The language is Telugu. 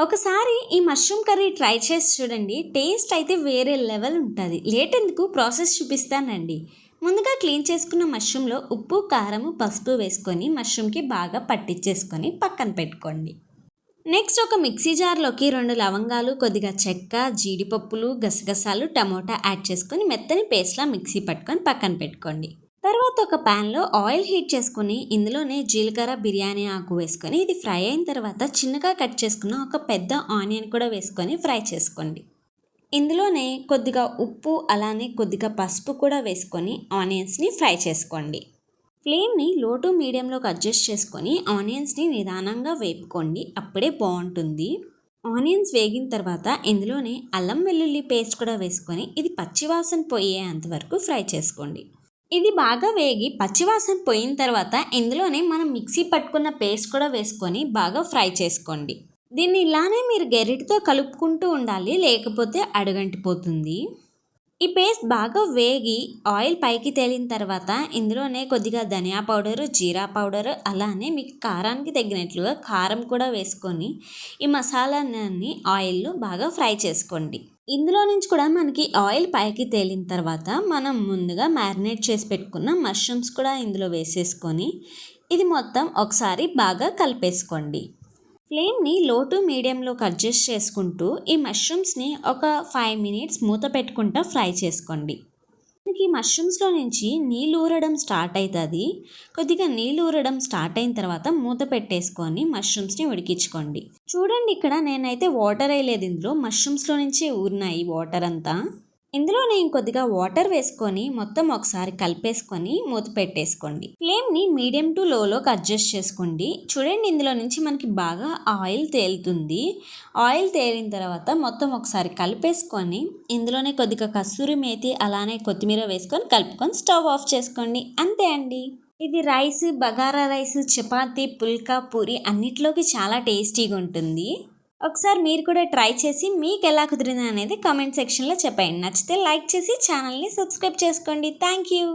ఒకసారి ఈ మష్రూమ్ కర్రీ ట్రై చేసి చూడండి. టేస్ట్ అయితే వేరే లెవెల్ ఉంటుంది. లేట్ ఎందుకు, ప్రాసెస్ చూపిస్తానండి. ముందుగా క్లీన్ చేసుకున్న మష్రూమ్లో ఉప్పు, కారము, పసుపు వేసుకొని మష్రూమ్కి బాగా పట్టించేసుకొని పక్కన పెట్టుకోండి. నెక్స్ట్ ఒక మిక్సీ జార్లోకి 2 లవంగాలు, కొద్దిగా చెక్క, జీడిపప్పులు, గసగసాలు, టమోటా యాడ్ చేసుకొని మెత్తని పేస్ట్లా మిక్సీ పట్టుకొని పక్కన పెట్టుకోండి. తర్వాత ఒక ప్యాన్లో ఆయిల్ హీట్ చేసుకొని ఇందులోనే జీలకర్ర, బిర్యానీ ఆకు వేసుకొని ఇది ఫ్రై అయిన తర్వాత చిన్నగా కట్ చేసుకున్న ఒక పెద్ద ఆనియన్ కూడా వేసుకొని ఫ్రై చేసుకోండి. ఇందులోనే కొద్దిగా ఉప్పు, అలానే కొద్దిగా పసుపు కూడా వేసుకొని ఆనియన్స్ని ఫ్రై చేసుకోండి. ఫ్లేమ్ని లో టు మీడియంలోకి అడ్జస్ట్ చేసుకొని ఆనియన్స్ని నిదానంగా వేపుకోండి. అప్పుడే బాగుంటుంది. ఆనియన్స్ వేగిన తర్వాత ఇందులోనే అల్లం వెల్లుల్లి పేస్ట్ కూడా వేసుకొని ఇది పచ్చివాసన పోయేంత వరకు ఫ్రై చేసుకోండి. ఇది బాగా వేగి పచ్చివాసన పోయిన తర్వాత ఇందులోనే మనం మిక్సీ పట్టుకున్న పేస్ట్ కూడా వేసుకొని బాగా ఫ్రై చేసుకోండి. దీన్ని ఇలానే మీరు గెరిటితో కలుపుకుంటూ ఉండాలి, లేకపోతే అడుగంటిపోతుంది. ఈ పేస్ట్ బాగా వేగి ఆయిల్ పైకి తేలిన తర్వాత ఇందులోనే కొద్దిగా ధనియా పౌడరు, జీరా పౌడరు, అలానే మీకు కారానికి తగినట్లుగా కారం కూడా వేసుకొని ఈ మసాలాన్ని ఆయిల్లో బాగా ఫ్రై చేసుకోండి. ఇందులో నుంచి కూడా మనకి ఆయిల్ పైకి తేలిన తర్వాత మనం ముందుగా మ్యారినేట్ చేసి పెట్టుకున్న మష్రూమ్స్ కూడా ఇందులో వేసేసుకొని ఇది మొత్తం ఒకసారి బాగా కలిపేసుకోండి. ఫ్లేమ్ని లో టు మీడియంలోకి అడ్జస్ట్ చేసుకుంటూ ఈ మష్రూమ్స్ని ఒక 5 మినిట్స్ మూత పెట్టుకుంటూ ఫ్రై చేసుకోండి. మనకి మష్రూమ్స్లో నుంచి నీళ్ళు ఊరడం స్టార్ట్ అవుతుంది. కొద్దిగా నీళ్ళు ఊరడం స్టార్ట్ అయిన తర్వాత మూత పెట్టేసుకొని మష్రూమ్స్ని ఉడికించుకోండి. చూడండి, ఇక్కడ నేనైతే వాటర్ వేయలేదు, ఇందులో మష్రూమ్స్లో నుంచి ఊరినాయి వాటర్ అంతా. ఇందులో నేను కొద్దిగా వాటర్ వేసుకొని మొత్తం ఒకసారి కలిపేసుకొని మూత పెట్టేసుకోండి. ఫ్లేమ్ని మీడియం టు లోలోకి అడ్జస్ట్ చేసుకోండి. చూడండి, ఇందులో నుంచి మనకి బాగా ఆయిల్ తేలుతుంది. ఆయిల్ తేలిన తర్వాత మొత్తం ఒకసారి కలిపేసుకొని ఇందులోనే కొద్దిగా కస్తూరి మేతి, అలానే కొత్తిమీర వేసుకొని కలుపుకొని స్టవ్ ఆఫ్ చేసుకోండి. అంతే అండి. ఇది రైస్, బగారా రైస్, చపాతీ, పుల్కా, పూరి అన్నిట్లోకి చాలా టేస్టీగా ఉంటుంది. ఒకసారి మీరు కూడా ట్రై చేసి మీకు ఎలా కుదిరింది అనేది కామెంట్ సెక్షన్లో చెప్పండి. నచ్చితే లైక్ చేసి ఛానల్ని సబ్స్క్రైబ్ చేసుకోండి. Thank you.